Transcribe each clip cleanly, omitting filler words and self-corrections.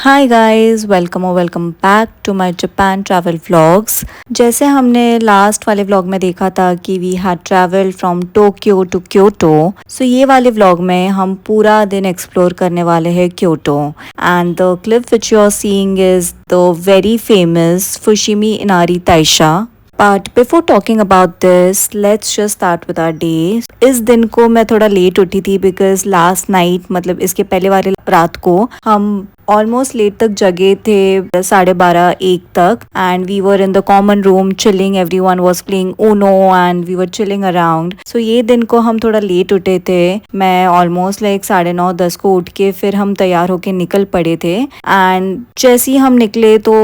हाय guys, welcome और welcome back to my Japan travel vlogs. जैसे हमने लास्ट वाले व्लॉग में देखा था कि we had travel from Tokyo to Kyoto. So ये वाले व्लॉग में हम पूरा दिन एक्सप्लोर करने वाले हैं Kyoto. And the clip which you are seeing is the very famous Fushimi Inari Taisha. But before talking about this, let's just start with our day. इस दिन को मैं थोड़ा लेट उठी थी बिकॉज लास्ट नाइट, मतलब इसके पहले वाले रात को हम ऑलमोस्ट लेट तक जगे थे, 12:30 1 तक। And we were in the common room chilling, everyone was playing Uno and we were chilling around. So ये दिन को हम थोड़ा लेट उठे थे। मैं ऑलमोस्ट लाइक 9:30 10 को उठ के फिर हम तैयार होके निकल पड़े थे। एंड जैसे ही हम निकले तो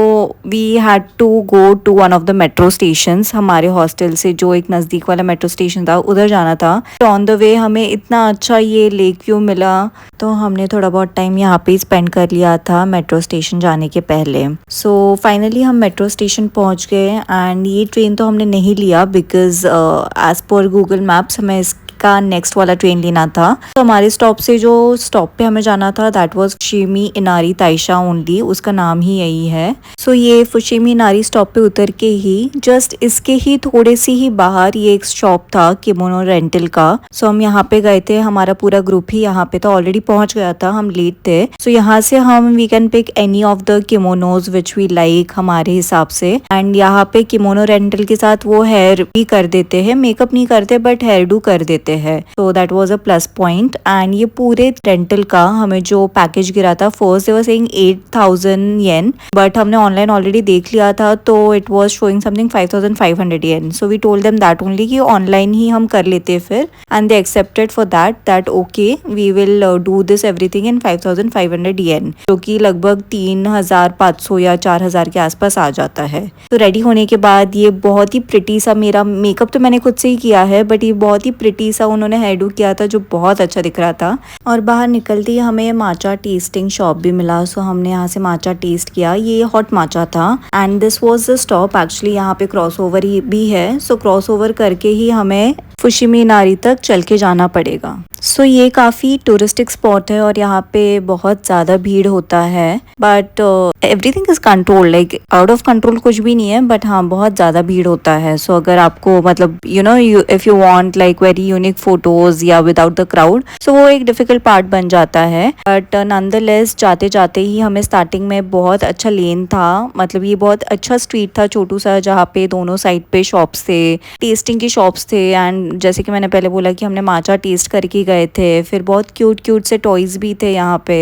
we had to go to one of the metro station. हमारे हॉस्टल से जो एक नज़दीक वाला मेट्रो स्टेशन था उधर जाना था। तो ऑन द वे हमें इतना अच्छा ये लेक व्यू मिला, तो हमने थोड़ा बहुत टाइम यहाँ पे स्पेंड कर लिया था मेट्रो स्टेशन जाने के पहले। सो फाइनली हम मेट्रो स्टेशन पहुँच गए। एंड ये ट्रेन तो हमने नहीं लिया because as per Google Maps हमें का नेक्स्ट वाला ट्रेन लेना था। तो हमारे स्टॉप से जो स्टॉप पे हमें जाना था that was Fushimi Inari Taisha only, उसका नाम ही यही है। सो ये फुशिमी इनारी स्टॉप पे उतर के ही जस्ट इसके ही थोड़े से ही बाहर ये एक शॉप था किमोनो रेंटल का। सो हम यहाँ पे गए थे, हमारा पूरा ग्रुप ही यहाँ पे तो ऑलरेडी पहुंच गया था, हम लेट थे। सो यहाँ से हम we can pick any of the kimonos which we like हमारे हिसाब से। एंड यहाँ पे किमोनो रेंटल के साथ वो हेयर भी कर देते हैं, मेकअप नहीं करते बट हेयर डू कर देते है। तो that was a plus point. And ये पूरे रेंटल का हमें जो पैकेज गिरा था, first they were saying 8,000 yen, but हमने ऑनलाइन ऑलरेडी देख लिया था तो it was showing something 5,500 yen. So we told them that only कि ऑनलाइन ही हम कर लेते फिर। And they accepted for that okay we will do this everything in 5,500 yen, जो कि लगभग 3,500 या 4,000 के आसपास आ जाता है। तो रेडी होने के बाद ये बहुत ही प्रिटी सा, मेरा मेकअप तो मैंने खुद से ही किया है बट ये बहुत ही प्रिटी सा उन्होंने हेयर डू किया था जो बहुत अच्छा दिख रहा था। और बाहर निकलते ही हमें माचा टेस्टिंग शॉप भी मिला। सो हमने यहाँ से माचा टेस्ट किया। ये हॉट माचा था and this was the stop. Actually यहाँ पे क्रॉस ओवर ही भी है, सो क्रॉस ओवर करके ही हमें फुशिमी इनारी तक चल के जाना पड़ेगा। सो ये काफ़ी टूरिस्टिक स्पॉट है और यहाँ पे बहुत ज़्यादा भीड़ होता है, but everything is control, like out of control कुछ भी नहीं है, बट हाँ बहुत ज़्यादा भीड़ होता है। सो अगर आपको मतलब if you want like very unique photos या विदाउट द क्राउड, सो वो एक डिफिकल्ट पार्ट बन जाता है। बट नॉनदलेस जाते जाते ही हमें स्टार्टिंग में बहुत अच्छा लेन था, मतलब ये बहुत अच्छा स्ट्रीट था छोटू सा, जहाँ पे दोनों साइड पे शॉप्स थे, टेस्टिंग की शॉप्स थे। एंड जैसे कि मैंने पहले बोला कि हमने माचा टेस्ट करके गए थे। फिर बहुत क्यूट से टॉयज भी थे यहाँ पे।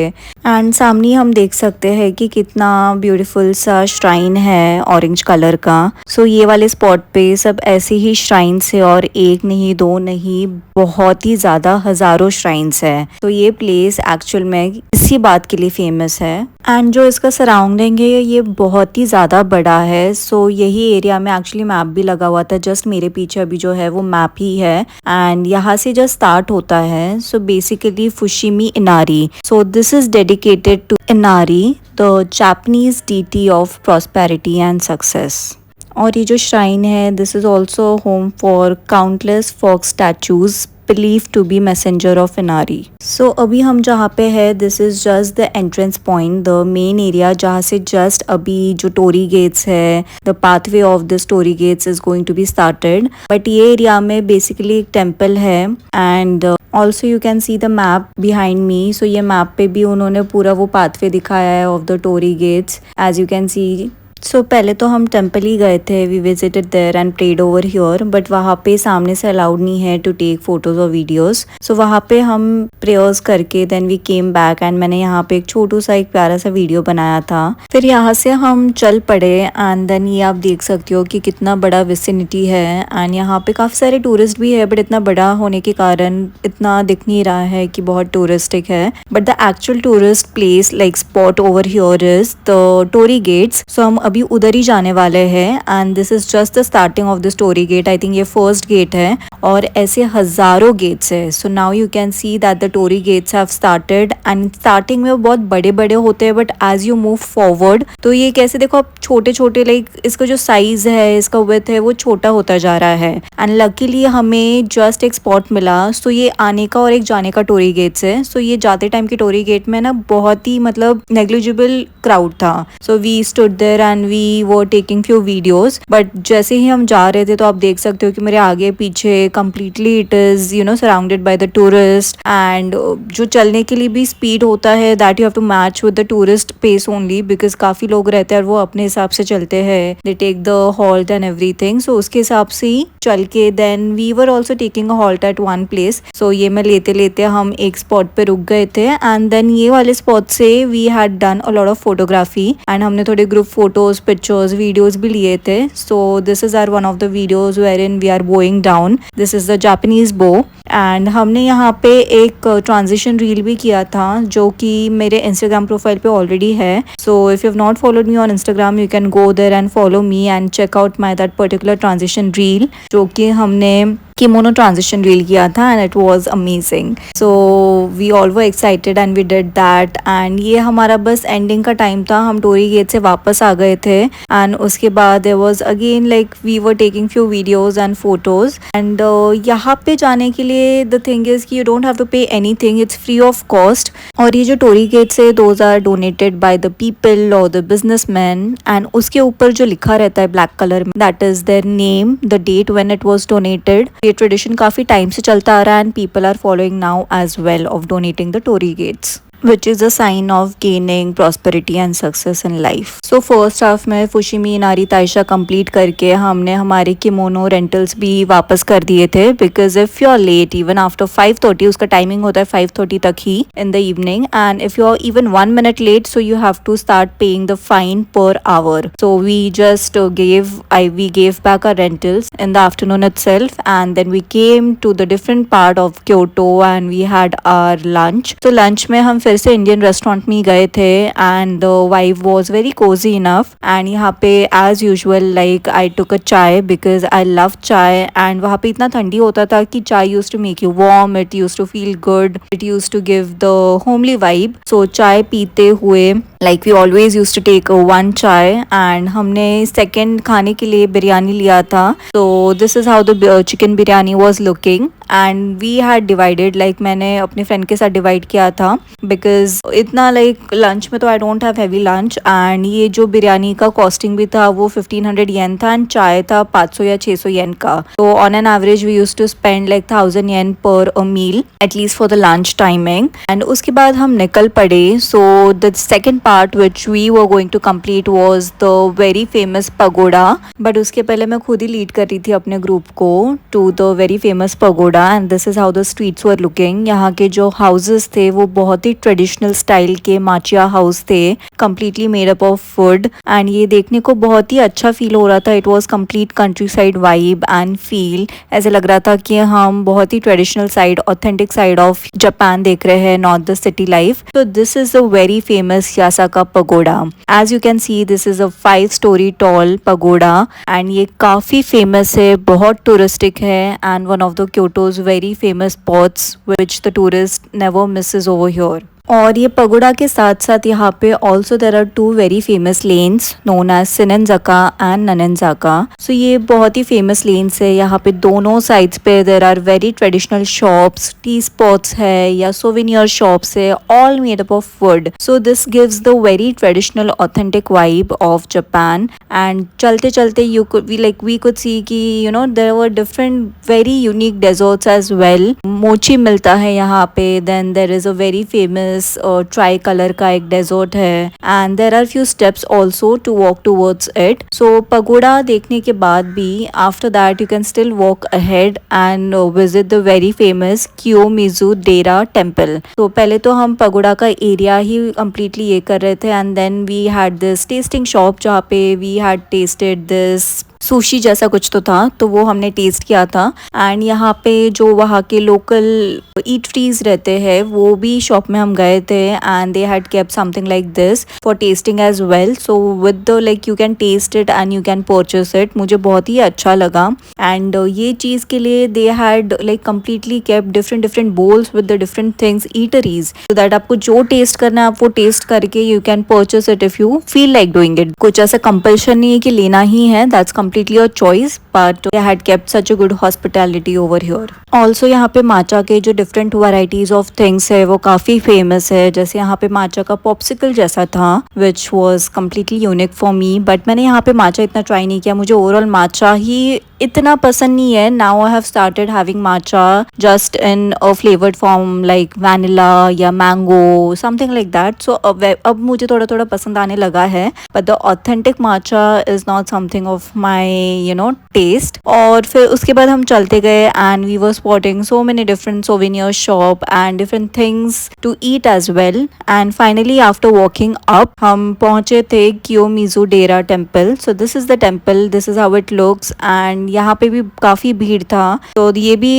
एंड सामने हम देख सकते हैं कि कितना ब्यूटीफुल सा श्राइन है ऑरेंज कलर का। सो ये वाले स्पॉट पे सब ऐसे ही श्राइन्स है, और एक नहीं दो नहीं, बहुत ही ज़्यादा हज़ारों श्राइन्स है। तो ये प्लेस एक्चुअल में इसी बात के लिए फेमस है। एंड जो इसका सराउंडिंग है ये बहुत ही ज़्यादा बड़ा है। सो यही एरिया में एक्चुअली मैप भी लगा हुआ था, जस्ट मेरे पीछे अभी जो है वो मैप ही है। एंड यहाँ से जस्ट स्टार्ट होता है। So basically Fushimi Inari, so this is dedicated to Inari, the Japanese deity of prosperity and success. और ये जो श्राइन है this is also home for countless fox statues believed to be messenger of Inari. So अभी हम जहाँ पे है this is just the entrance point, the main area, जहाँ से जस्ट अभी जो टोरी गेट्स है, the pathway of this torii gates is going to be started. But ये एरिया में बेसिकली एक टेम्पल है। And also you can see the map behind me. So ये मैप पे भी उन्होंने पूरा वो पाथवे दिखाया है of the torii gates, as you can see. So पहले तो हम टेम्पल ही गए थे, we visited there and prayed over here, but वहाँ पे सामने से अलाउड नहीं है टू टेक फोटोज और वीडियोस। सो वहाँ पे हम प्रेयर्स करके then we came back and मैंने यहाँ पे एक छोटू सा एक प्यारा सा वीडियो बनाया था। फिर यहाँ से हम चल पड़े एंड देन ये आप देख सकते हो कि कितना बड़ा विसिनिटी है। एंड यहाँ पे काफ़ी सारे टूरिस्ट भी है, बट इतना बड़ा होने के कारण इतना दिख नहीं रहा है कि बहुत टूरिस्टिक है। But the actual tourist place like spot over here is the torii gates. So हम अभी उधर ही जाने वाले हैं and this is just the starting of the torii gate. I think ये फर्स्ट गेट है और ऐसे हजारों गेट्स है। So now you can see that the torii gates have started and starting में बहुत बड़े बड़े होते हैं but as you move forward तो ये कैसे देखो अब छोटे छोटे लाइक इसका जो साइज है इसका विड्थ है वो छोटा होता जा रहा है। एंड लकीली हमें जस्ट एक स्पॉट मिला। सो ये आने का और एक जाने का टोरी गेट्स है। सो ये जाते टाइम की टोरी गेट में ना बहुत ही मतलब नेग्लिजिबल क्राउड था। So we stood there and we were taking few videos but जैसे ही हम जा रहे थे तो आप देख सकते हो कि मेरे आगे पीछे completely it is surrounded by the tourist and जो चलने के लिए भी स्पीड होता है that you have to match with the tourist pace only because काफी लोग रहते हैं और वो अपने हिसाब से चलते हैं। They take the halt and everything. So उसके हिसाब से ही चल के then we were also taking a halt at one place. So ये मैं लेते लेते हम एक स्पॉट पे रुक गए थे एंड देन ये वाले स्पॉट से we had done a lot of photography and हमने थोड़े ग्रुप फोटोज पिक्चर्स वीडियोज भी लिए थे। So this is our one of the videos where in we are bowing down. This is the Japanese bow and हमने यहाँ पे एक transition reel भी किया था जो कि मेरे इंस्टाग्राम प्रोफाइल पे ऑलरेडी है। So if you have not followed me on Instagram you can go there and follow me and check out my that particular transition reel जो कि हमने किमोनो ट्रांजिशन रील किया था and it was amazing. So we all were excited and we did that and ये हमारा बस ending का time था। हम टोरी गेट से वापस आ गए थे एंड उसके बाद there was again like we were taking few videos and photos and यहाँ पे जाने के लिए द थिंग इज कि you don't have to pay anything, it's free of cost. और ये जो टोरी गेट्स है those are donated by the people और द बिजनेसमैन एंड उसके ऊपर जो लिखा रहता है ब्लैक कलर में that is their name, the date when it was donated. ये ट्रेडिशन काफी टाइम से चलता आ रहा है and people are following now as well of donating the torii gates which is a sign of gaining prosperity and success in life. So first half में Fushimi नारी Taisha complete करके हमने हमारे किमोनो रेंटल्स भी वापस कर दिए थे because if you are late even after 5:30 उसका टाइमिंग होता है 5:30 तक ही in the evening and if you are even 1 minute late so you have to start paying the fine per hour. So we just we gave back our rentals in the afternoon itself and then we came to the different part of Kyoto and we had our lunch. So lunch में हम फिर से Indian restaurant में गए थे and the vibe was very cozy enough and यहाँ पे as usual like I took a chai because I love chai and वहाँ पे इतना ठंडी होता था कि chai used to make you warm, it used to feel good, it used to give the homely vibe. So चाय पीते हुए like we always used to take one chai and हमने second खाने के लिए बिरयानी लिया था. So this is how the chicken biryani was looking and we had divided like मैंने अपने friend के साथ divide किया था because इतना like lunch में तो I don't have heavy lunch and ये जो बिरयानी का costing भी था वो 1500 yen था and चाय था 500 या 600 yen का. So on an average we used to spend like 1000 yen per a meal at least for the lunch timing and उसके बाद हम निकल पड़े. So the second part which we were going to complete was the very famous pagoda. But उसके पहले मैं खुद ही lead कर रही थी अपने ग्रुप को to the very famous pagoda and this is how the streets were looking. यहाँ के जो houses थे वो बहुत ही ट्रेडिशनल स्टाइल के माचिया हाउस थे, completely made up of wood and ये देखने को बहुत ही अच्छा फील हो रहा था. It was complete countryside vibe and feel. ऐसे लग रहा था कि हम बहुत ही traditional side, authentic side of Japan देख रहे हैं, not the city life. So this is a very famous Yasaka pagoda. As you can see this is a 5-story tall pagoda and ये काफी famous है, बहुत touristic है and one of the Kyoto's very famous spots which the tourist never misses over here. और ये pagoda के साथ साथ यहाँ पे also there are 2 very famous lanes known as Sannenzaka and Ninenzaka. So ये बहुत ही फेमस लेन्स है. यहाँ पे दोनों साइड्स पे there are very traditional shops, tea spots है या सोवेनियर शॉप्स है, all made up of wood. So this gives the very traditional authentic vibe of Japan. And चलते चलते वी कुड सी कि you know there were different very unique desserts as well. Mochi मिलता है यहाँ पे. Then there is a very famous tricolour का एक dessert है and there are few steps also to walk towards it. So pagoda देखने के बाद भी after that you can still walk ahead and visit the very famous Kiyomizu dera temple. तो पहले तो हम पगोड़ा का एरिया ही कम्प्लीटली ये कर रहे थे and then we had this tasting shop जहाँ पे we had tasted this sushi जैसा कुछ तो था, तो वो हमने टेस्ट किया था। एंड यहाँ पे जो वहाँ के लोकल ईटरीज रहते हैं वो भी शॉप में हम गए थे, and they had kept something like this for tasting as well. So with the like you can taste it and you can purchase it. मुझे बहुत ही अच्छा लगा। एंड ये चीज़ के लिए they had like completely kept different different bowls with the different things eateries, so that आपको जो टेस्ट करना है आप वो टेस्ट करके you can purchase it if you feel like doing it. कुछ ऐसा कंपल्शन नहीं है कि लेना ही है, that's completely your choice, but they had kept such a good hospitality over here. Also यहाँ पे माचा के जो डिफरेंट वैरायटीज ऑफ थिंग्स है वो काफ़ी फेमस है। जैसे यहाँ पे माचा का पॉप्सिकल जैसा था which was completely unique for me, but मैंने यहाँ पे माचा इतना ट्राई नहीं किया। मुझे ओवरऑल माचा ही इतना पसंद नहीं है। Now I have started having matcha just in a flavoured form like vanilla या mango something like that. So अब मुझे थोड़ा थोड़ा पसंद आने लगा है, but the authentic matcha is not something of my taste. और फिर उसके बाद हम चलते गए and we were spotting so many different souvenir shop and different things to eat as well. And finally after walking up हम पहुंचे थे Kiyomizu dera temple. So this is the temple, this is how it looks. And यहाँ पे भी काफ़ी भीड़ था, तो ये भी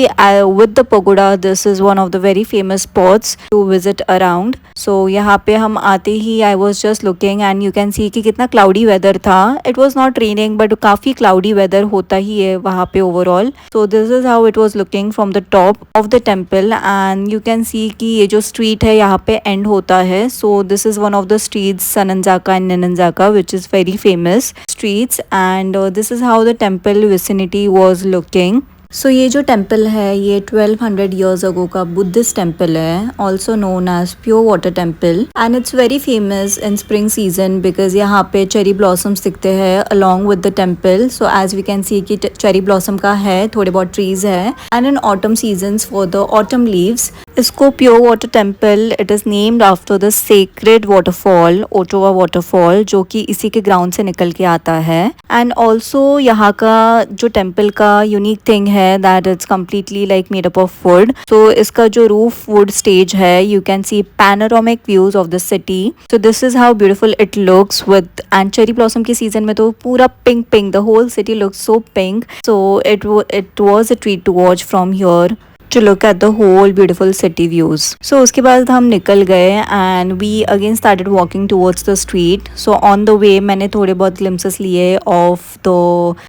with the pagoda this is one of the very famous spots to visit around. So यहाँ पे हम आते ही I was just looking and you can see कि कितना क्लाउडी वेदर था। It was not raining but काफ़ी क्लाउडी वेदर होता ही है वहाँ पे overall. So this is how it was looking from the top of the temple. And you can see कि ये जो स्ट्रीट है यहाँ पे एंड होता है। So this is one of the streets Sannenzaka and Ninenzaka which is very famous streets. And this is how the temple vicinity was looking. So ये जो टेम्पल है ये 1200 ईयर्स अगो का बुद्धिस्ट टेम्पल है, also known as pure water temple. And it's very famous in spring season because यहाँ पे cherry blossoms दिखते हैं along with the temple. So as we can see कि चेरी ब्लॉसम का है, थोड़े बहुत ट्रीज है। And in autumn seasons for the autumn leaves. इसको pure water temple it is named after the sacred waterfall Otowa waterfall, जो कि इसी के ग्राउंड से निकल के आता है। एंड ऑल्सो यहाँ का जो टेम्पल का यूनिक थिंग है that it's completely like made up of wood. So इसका जो roof wood stage है you can see panoramic views of the city. So this is how beautiful it looks with and cherry blossom के season में तो पूरा pink the whole city looks so pink. So it was a treat to watch from here to look at the whole beautiful city views. So उसके बाद हम निकल गए and we again started walking towards the street. So on the way मैंने थोड़े बहुत glimpses लिए of the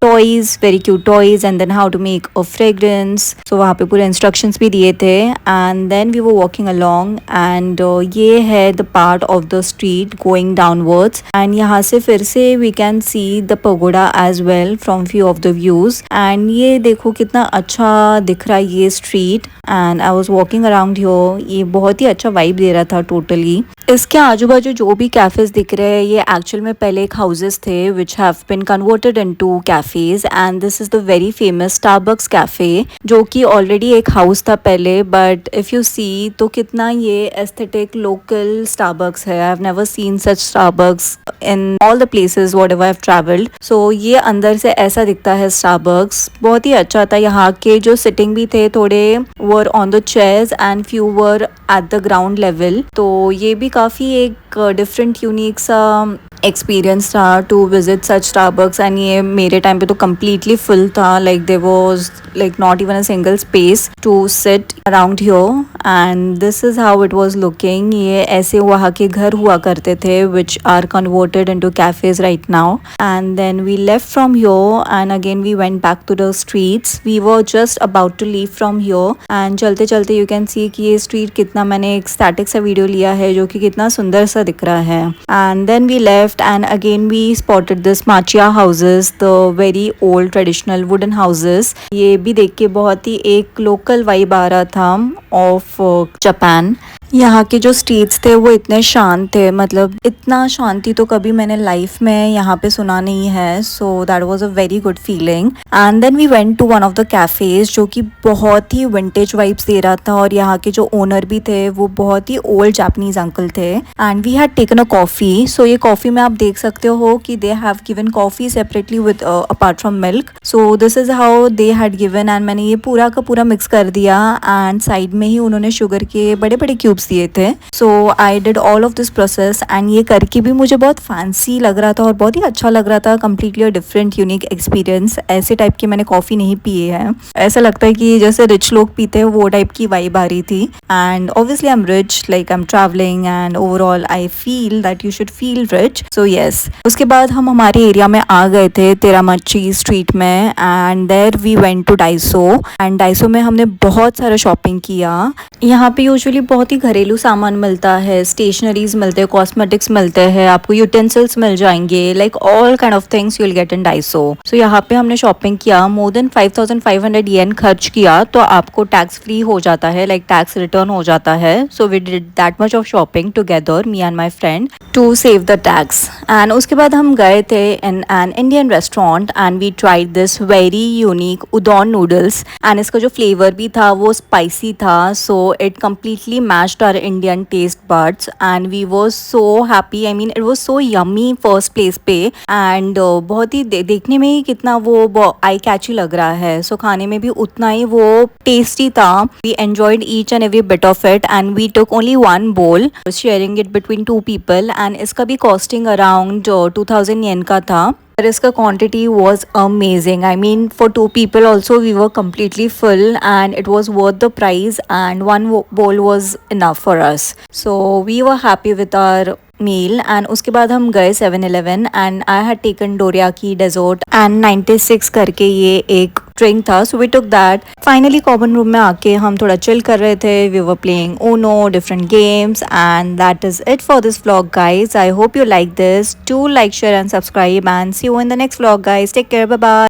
toys, very cute toys, and then how to make a fragrance. So वहाँ पे पूरे instructions भी दिए थे and then we were walking along and ये है the part of the street going downwards and यहाँ से फिर से we can see the pagoda as well from few of the views and ये देखो कितना अच्छा दिख रहा है ये street. And I was walking around here, ये बहुत ही अच्छा वाइब दे रहा था टोटली। इसके आजू बाजू जो भी कैफेज दिख रहे हैं ये एक्चुअल में पहले एक हाउसेस थे which have been converted into cafes and this is the very famous Starbucks cafe जो कि ऑलरेडी एक हाउस था पहले, बट इफ यू सी तो कितना ये एस्थेटिक लोकल स्टारबक्स है। I have never seen such Starbucks in all the places whatever I have travelled. So ये अंदर से ऐसा दिखता है स्टारबक्स, बहुत ही अच्छा था। यहाँ के जो सिटिंग भी थे थोड़े were on the chairs and few were at the ground level, तो ये भी काफ़ी एक डिफरेंट यूनिक सा एक्सपीरियंस था to visit such Starbucks. And ये मेरे टाइम पे तो कम्प्लीटली फुल था, like there was like not even a single space to sit around here and this is how it was looking. ये ऐसे वहाँ के घर हुआ करते थे which are converted into cafes right now. And then we left from here and again we went back to the streets. We were just about to leave from here and चलते चलते यू कैन सी कि ये street कितना, मैंने एक static सा video लिया है जो कि कितना सुंदर सा दिख रहा है। And then we left and again we spotted this machia houses, the very old traditional wooden houses. ये भी देख के बहुत ही एक local vibe आ रहा था of Japan. यहाँ के जो स्ट्रीट्स थे वो इतने शांत थे, मतलब इतना शांति तो कभी मैंने लाइफ में यहाँ पे सुना नहीं है। So that was a very good feeling. And then we went to one of the cafes जो कि बहुत ही विंटेज वाइब्स दे रहा था और यहाँ के जो ओनर भी थे वो बहुत ही ओल्ड जापानीज अंकल थे। And we had taken a coffee. So ये कॉफ़ी में आप देख सकते हो कि दे हैव गिवन coffee separately with apart from milk. So this is how they had given and मैंने ये पूरा का पूरा मिक्स कर दिया एंड साइड में ही उन्होंने शुगर के बड़े बड़े क्यूब क्यूब्स दिए थे। So I did all of this process and ये करके भी मुझे बहुत फैंसी लग रहा था और बहुत ही अच्छा लग रहा था। Completely different unique experience. ऐसे टाइप की मैंने कॉफ़ी नहीं पिए हैं। ऐसा लगता है कि जैसे रिच लोग पीते हैं वो टाइप की वाइब आ रही थी। And obviously I am rich, like I am travelling and overall I feel that you should feel rich. So yes, उसके बाद हम हमारे एरिया में आ गए थे तिरामच्छी स्ट्रीट में and there we went to Daiso. And Daiso में हमने बहुत सारा शॉपिंग किया। यहाँ पे यूजुअली बहुत ही घरेलू सामान मिलता है, स्टेशनरीज मिलते हैं, कॉस्मेटिक्स मिलते हैं, आपको यूटेंसिल्स मिल जाएंगे, like all kind of things you will get in Daiso. So यहाँ पे हमने शॉपिंग किया, मोर देन 5500 येन खर्च किया तो आपको टैक्स फ्री हो जाता है, लाइक टैक्स रिटर्न हो जाता है। So we did that much of shopping together, me and my friend, to save the tax. And उसके बाद हम गए थे in an Indian restaurant and we tried this very unique udon noodles. And इसका जो फ्लेवर भी था वो स्पाइसी था, सो it completely matched our Indian taste buds and we were so happy. I mean it was so yummy first place पे and बहुत ही देखने में ही कितना वो आई कैची लग रहा है। सो खाने में भी उतना ही वो टेस्टी था। We enjoyed each and every bit of it and we took only one bowl, sharing it between 2 people and इसका भी costing around 2000 yen का था। इसका quantity was amazing. I mean for 2 people also we were completely full and it was worth the price and one bowl was enough for us. So we were happy with our meal and उसके बाद हम गए 7-Eleven and I had taken dorayaki dessert and 96 करके ये एक drink था, so we took that. Finally common room में आके हम थोड़ा चिल कर रहे थे, we were playing Uno, different games and that is it for this vlog guys. I hope you like this. Do like, share and subscribe and see you in the next vlog guys. Take care, bye bye.